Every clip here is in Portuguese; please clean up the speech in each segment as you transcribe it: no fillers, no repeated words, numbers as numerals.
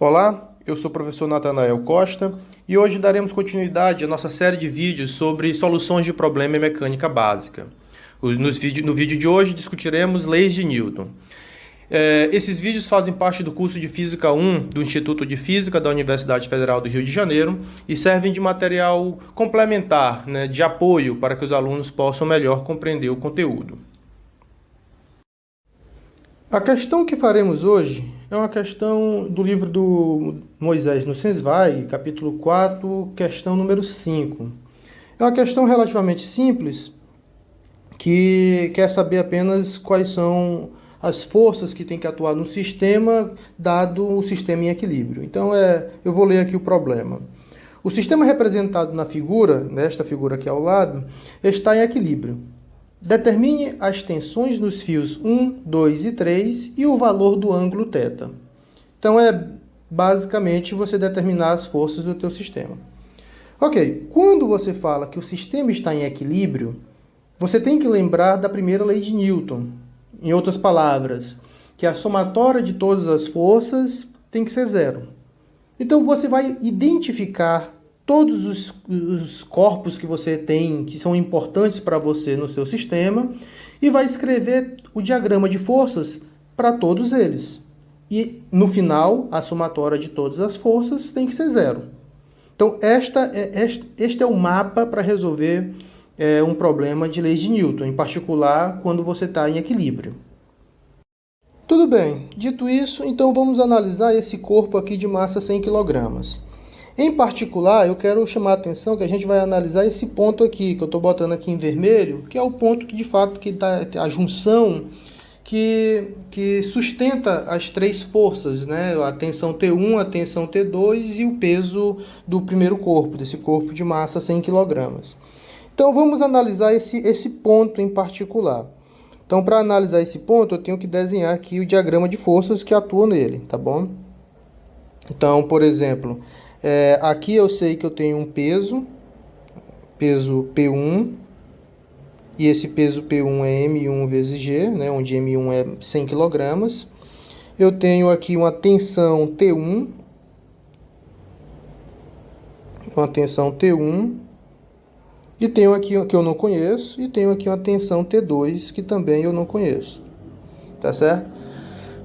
Olá, eu sou o professor Natanael Costa e hoje daremos continuidade à nossa série de vídeos sobre soluções de problema em mecânica básica. No vídeo de hoje discutiremos leis de Newton. Esses vídeos fazem parte do curso de Física 1 do Instituto de Física da Universidade Federal do Rio de Janeiro e servem de material complementar, de apoio para que os alunos possam melhor compreender o conteúdo. A questão que faremos hoje é uma questão do livro do Moisés Nussensweig, capítulo 4, questão número 5. É uma questão relativamente simples, que quer saber apenas quais são as forças que tem que atuar no sistema, dado o sistema em equilíbrio. Então, eu vou ler aqui o problema. O sistema representado na figura, nesta figura aqui ao lado, está em equilíbrio. Determine as tensões nos fios 1, 2 e 3 e o valor do ângulo θ. Então, basicamente você determinar as forças do teu sistema. Ok, quando você fala que o sistema está em equilíbrio, você tem que lembrar da primeira lei de Newton. Em outras palavras, que a somatória de todas as forças tem que ser zero. Então, você vai identificar todos os corpos que você tem, que são importantes para você no seu sistema, e vai escrever o diagrama de forças para todos eles. E, no final, a somatória de todas as forças tem que ser zero. Então, este é o mapa para resolver um problema de leis de Newton, em particular quando você está em equilíbrio. Tudo bem, dito isso, então vamos analisar esse corpo aqui de massa 100 kg. Em particular, eu quero chamar a atenção que a gente vai analisar esse ponto aqui, que eu estou botando aqui em vermelho, que é o ponto que de fato que dá a junção que sustenta as três forças, né? A tensão T1, a tensão T2 e o peso do primeiro corpo, desse corpo de massa 100 kg. Então vamos analisar esse ponto em particular. Então, para analisar esse ponto, eu tenho que desenhar aqui o diagrama de forças que atuam nele, tá bom? Então, por exemplo, aqui eu sei que eu tenho um peso P1, e esse peso P1 é M1 vezes G, né, onde M1 é 100 kg. Eu tenho aqui uma tensão T1, e tenho aqui que eu não conheço, e tenho aqui uma tensão T2, que também eu não conheço, tá certo?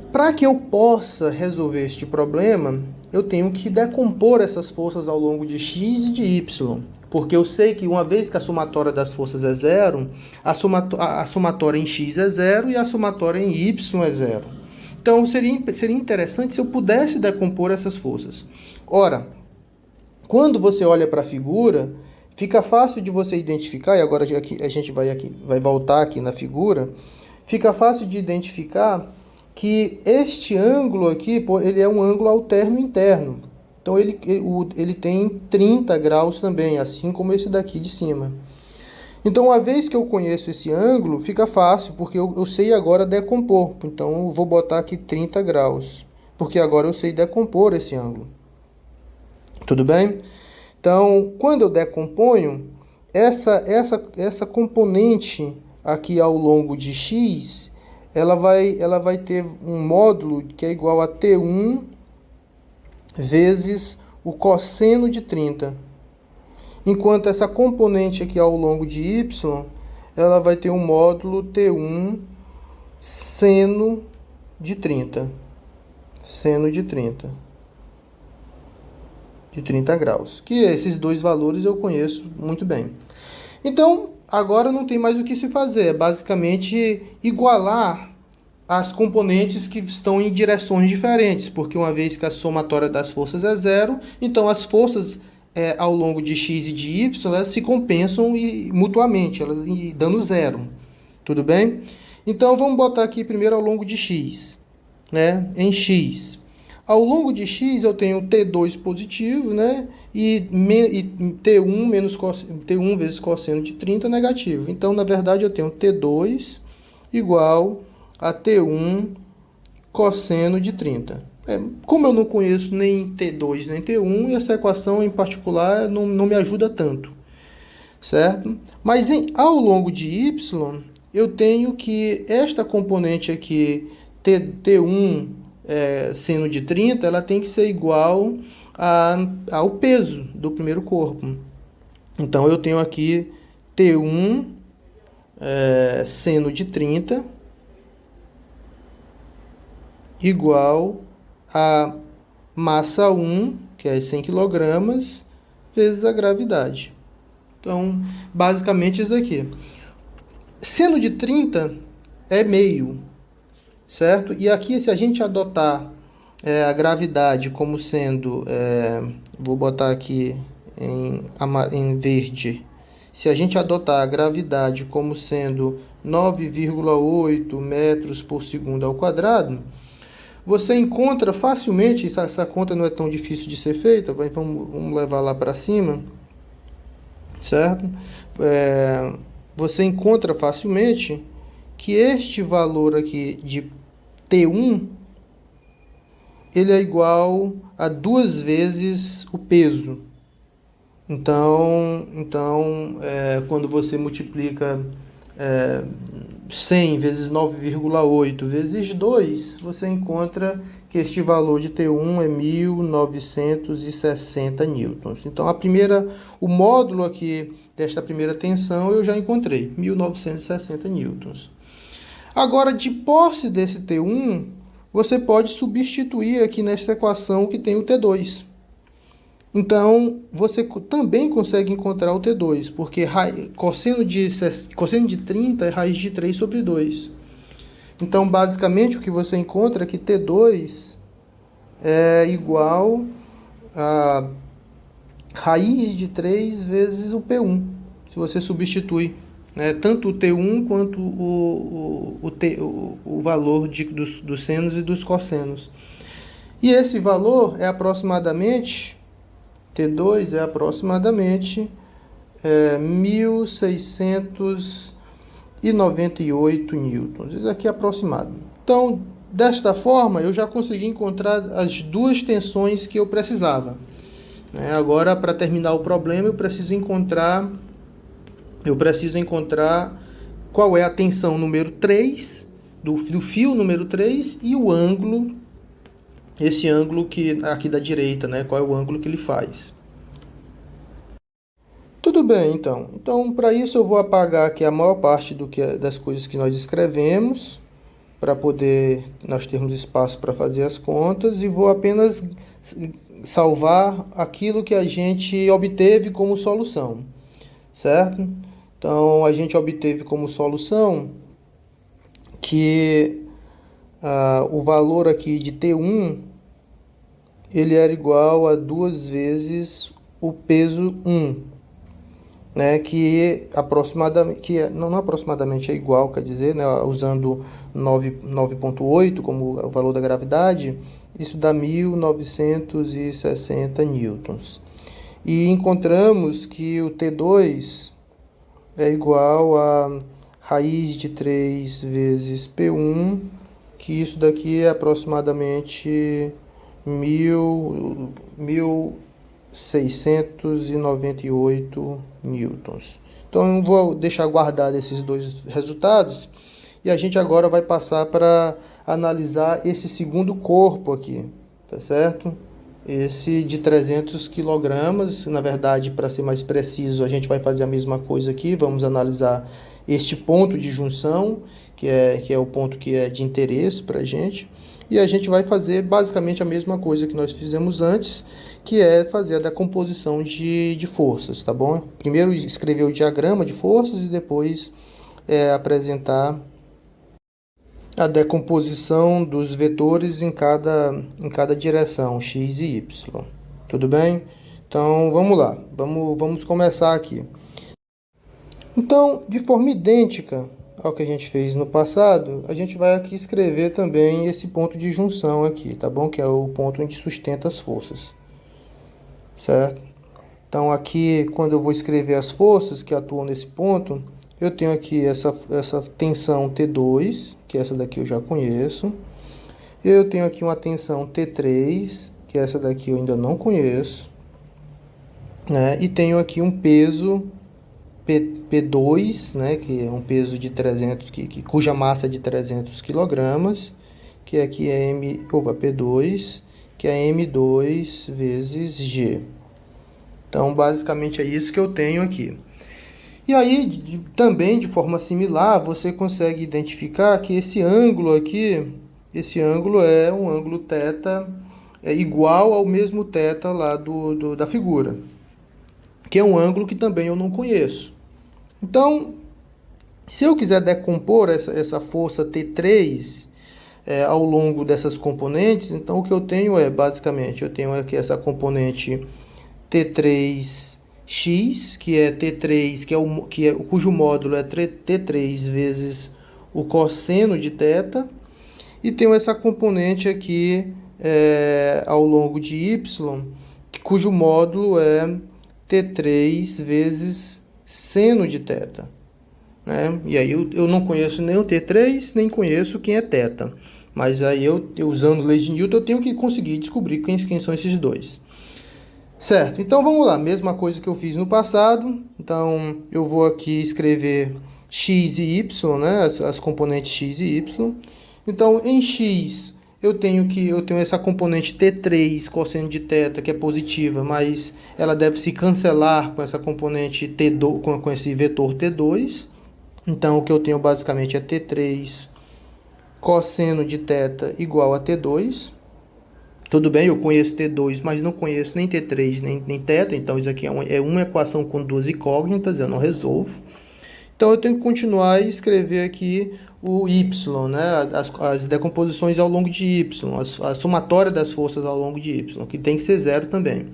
Para que eu possa resolver este problema, eu tenho que decompor essas forças ao longo de x e de y, porque eu sei que uma vez que a somatória das forças é zero, a somatória em x é zero e a somatória em y é zero. Então, seria interessante se eu pudesse decompor essas forças. Ora, quando você olha para a figura, fica fácil de você identificar, e agora a gente vai voltar aqui na figura, fica fácil de identificar que este ângulo aqui, ele é um ângulo alterno interno. Então, ele tem 30 graus também, assim como esse daqui de cima. Então, uma vez que eu conheço esse ângulo, fica fácil, porque eu sei agora decompor. Então, eu vou botar aqui 30 graus, porque agora eu sei decompor esse ângulo. Tudo bem? Então, quando eu decomponho, essa componente aqui ao longo de x, ela vai ter um módulo que é igual a T1 vezes o cosseno de 30. Enquanto essa componente aqui ao longo de y, ela vai ter um módulo T1 seno de 30. Seno de 30. De 30 graus. Que esses dois valores eu conheço muito bem. Então, agora não tem mais o que se fazer. É basicamente igualar as componentes que estão em direções diferentes. Porque uma vez que a somatória das forças é zero, então as forças ao longo de x e de y, elas se compensam mutuamente, dando zero. Tudo bem? Então, vamos botar aqui primeiro ao longo de x. Né? Em x. Ao longo de x eu tenho T2 positivo, né? E T1 vezes cosseno de 30 negativo. Então, na verdade, eu tenho T2 igual a T1 cosseno de 30. Como eu não conheço nem T2 nem T1, essa equação em particular não me ajuda tanto. Certo? Mas ao longo de y, eu tenho que esta componente aqui, T1 seno de 30, ela tem que ser igual ao peso do primeiro corpo. Então, eu tenho aqui T1 seno de 30 igual a massa 1, que é 100 kg, vezes a gravidade. Então, basicamente isso aqui. Seno de 30 é meio, certo? E aqui, se a gente adotar a gravidade como sendo, vou botar aqui em verde, se a gente adotar a gravidade como sendo 9,8 metros por segundo ao quadrado, você encontra facilmente, essa conta não é tão difícil de ser feita, vamos levar lá para cima, certo? Você encontra facilmente que este valor aqui de T1, ele é igual a 2 vezes o peso. Então quando você multiplica 100 vezes 9,8 vezes 2, você encontra que este valor de T1 é 1960 newtons. Então, o módulo aqui desta primeira tensão eu já encontrei, 1960 newtons. Agora, de posse desse T1, você pode substituir aqui nesta equação que tem o T2. Então, você também consegue encontrar o T2, porque cosseno de 30 é raiz de 3 sobre 2. Então, basicamente, o que você encontra é que T2 é igual a raiz de 3 vezes o P1, se você substitui, né, tanto o T1 quanto o valor dos senos e dos cossenos. E esse valor é aproximadamente... T2 é aproximadamente 1.698 newtons. Isso aqui é aproximado. Então, desta forma, eu já consegui encontrar as duas tensões que eu precisava. Agora, para terminar o problema, eu preciso encontrar qual é a tensão número 3, do fio número 3, e o ângulo, esse ângulo aqui da direita, né? Qual é o ângulo que ele faz. Tudo bem, então. Então, para isso eu vou apagar aqui a maior parte das coisas que nós escrevemos, para poder nós termos espaço para fazer as contas, e vou apenas salvar aquilo que a gente obteve como solução, certo? Então, a gente obteve como solução que o valor aqui de T1, ele era igual a 2 vezes o peso 1, né, que aproximadamente, não aproximadamente é igual, quer dizer, né, usando 9,8 como o valor da gravidade, isso dá 1960 newtons. E encontramos que o T2 é igual a raiz de 3 vezes P1, que isso daqui é aproximadamente 1.698 newtons. Então eu vou deixar guardado esses dois resultados e a gente agora vai passar para analisar esse segundo corpo aqui, tá certo? Esse de 300 kg, na verdade, para ser mais preciso, a gente vai fazer a mesma coisa aqui, vamos analisar este ponto de junção, que é o ponto que é de interesse para a gente, e a gente vai fazer basicamente a mesma coisa que nós fizemos antes, que é fazer a decomposição de forças, tá bom? Primeiro escrever o diagrama de forças e depois apresentar a decomposição dos vetores em cada direção, x e y. Tudo bem? Então, vamos lá. Vamos começar aqui. Então, de forma idêntica ao que a gente fez no passado, a gente vai aqui escrever também esse ponto de junção aqui, tá bom? Que é o ponto onde sustenta as forças. Certo? Então, aqui, quando eu vou escrever as forças que atuam nesse ponto, eu tenho aqui essa tensão T2, que essa daqui eu já conheço. Eu tenho aqui uma tensão T3, que essa daqui eu ainda não conheço, né? E tenho aqui um peso P2, né? Que é um peso de 300, cuja massa é de 300 kg. que aqui é P2, que é M2 vezes G. Então, basicamente é isso que eu tenho aqui. E aí, também de forma similar, você consegue identificar que esse ângulo aqui, esse ângulo é um ângulo θ igual ao mesmo θ lá da figura, que é um ângulo que também eu não conheço. Então, se eu quiser decompor essa força T3 ao longo dessas componentes, então o que eu tenho é, basicamente, eu tenho aqui essa componente T3x, que é T3, cujo módulo é T3 vezes o cosseno de θ, e tenho essa componente aqui ao longo de y, cujo módulo é T3 vezes seno de θ. Né? E aí eu não conheço nem o T3, nem conheço quem é θ. Mas aí eu usando lei de Newton, eu tenho que conseguir descobrir quem são esses dois. Certo, então vamos lá, mesma coisa que eu fiz no passado. Então eu vou aqui escrever x e y, né? As componentes x e y. Então em x eu tenho essa componente T3 cosseno de θ, que é positiva, mas ela deve se cancelar com essa componente T2, com esse vetor T2. Então o que eu tenho basicamente é T3 cosseno de θ igual a T2. Tudo bem, eu conheço T2, mas não conheço nem T3 nem θ, então isso aqui é uma equação com duas incógnitas, eu não resolvo. Então eu tenho que continuar e escrever aqui o y, né? As decomposições ao longo de y, a somatória das forças ao longo de y, que tem que ser zero também.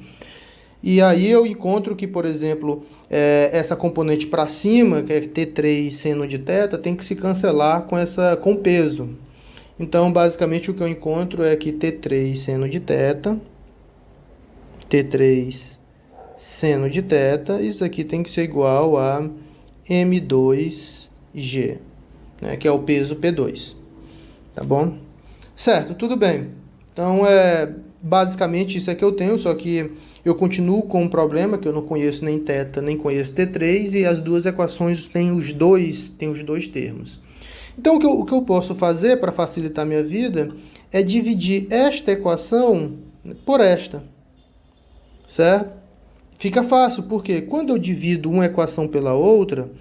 E aí eu encontro que, por exemplo, essa componente para cima, que é T3 seno de θ, tem que se cancelar com peso. Então, basicamente, o que eu encontro é que T3 seno de θ, T3 seno de θ, isso aqui tem que ser igual a M2G, né, que é o peso P2. Tá bom? Certo, tudo bem. Então, basicamente isso é que eu tenho, só que eu continuo com um problema que eu não conheço nem θ, nem conheço T3, e as duas equações têm os dois termos. Então, o que eu posso fazer para facilitar a minha vida é dividir esta equação por esta, certo? Fica fácil, porque quando eu divido uma equação pela outra,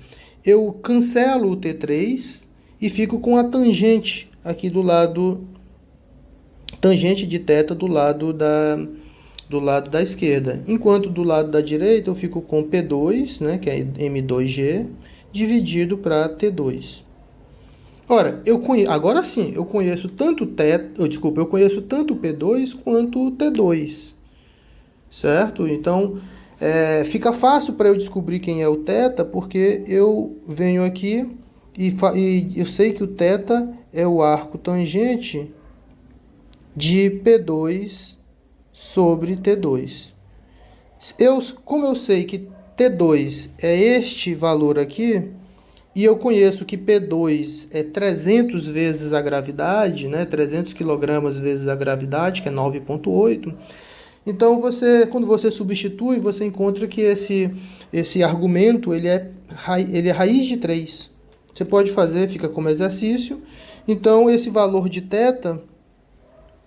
eu cancelo o T3 e fico com a tangente aqui do lado, tangente de θ do lado da esquerda. Enquanto do lado da direita eu fico com P2, né, que é M2G, dividido para T2. Ora, agora sim, eu conheço tanto eu conheço tanto P2 quanto T2, certo? Então, fica fácil para eu descobrir quem é o θ, porque eu venho aqui e eu sei que o θ é o arco tangente de P2 sobre T2. Como eu sei que T2 é este valor aqui, e eu conheço que P2 é 300 vezes a gravidade, né? 300 kg vezes a gravidade, que é 9,8. Então, quando você substitui, você encontra que esse argumento ele é raiz de 3. Você pode fazer, fica como exercício. Então, esse valor de θ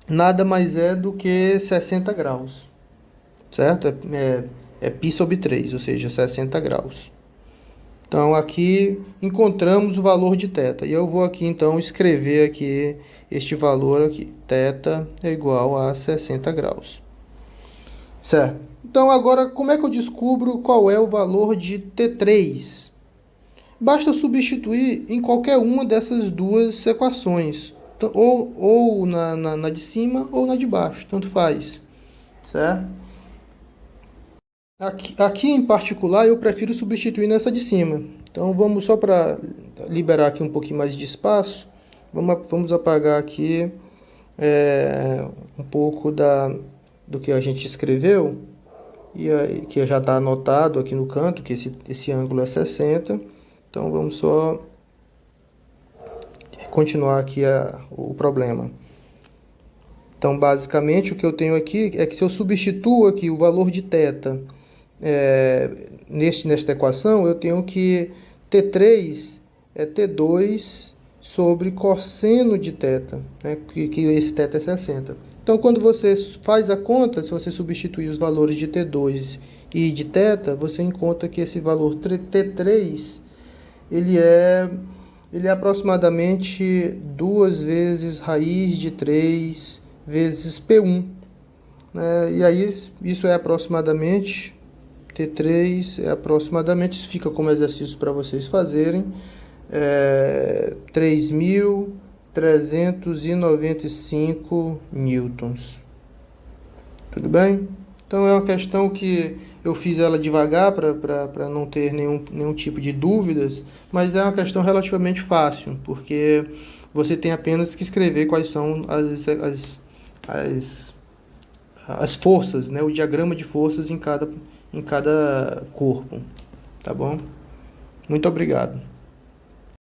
nada mais é do que 60 graus, certo? É π sobre 3, ou seja, 60 graus. Então, aqui encontramos o valor de θ. E eu vou aqui, então, escrever aqui este valor aqui. θ é igual a 60 graus. Certo? Então, agora, como é que eu descubro qual é o valor de T3? Basta substituir em qualquer uma dessas duas equações. Ou na de cima ou na de baixo, tanto faz. Certo? Aqui em particular, eu prefiro substituir nessa de cima. Então, vamos só para liberar aqui um pouquinho mais de espaço. Vamos apagar aqui um pouco do que a gente escreveu. E aí, que já está anotado aqui no canto, que esse ângulo é 60. Então, vamos só continuar aqui o problema. Então, basicamente, o que eu tenho aqui é que se eu substituo aqui o valor de θ nesta equação, eu tenho que T3 é T2 sobre cosseno de θ, né, que esse θ é 60. Então, quando você faz a conta, se você substituir os valores de T2 e de θ, você encontra que esse valor T3, ele é aproximadamente 2 vezes raiz de 3 vezes P1. Né? E aí, isso é aproximadamente, T3 é aproximadamente, isso fica como exercício para vocês fazerem, 3.395 newtons. Tudo bem? Então é uma questão que eu fiz ela devagar para não ter nenhum tipo de dúvidas, mas é uma questão relativamente fácil, porque você tem apenas que escrever quais são as forças, né? O diagrama de forças em cada corpo. Tá bom? Muito obrigado.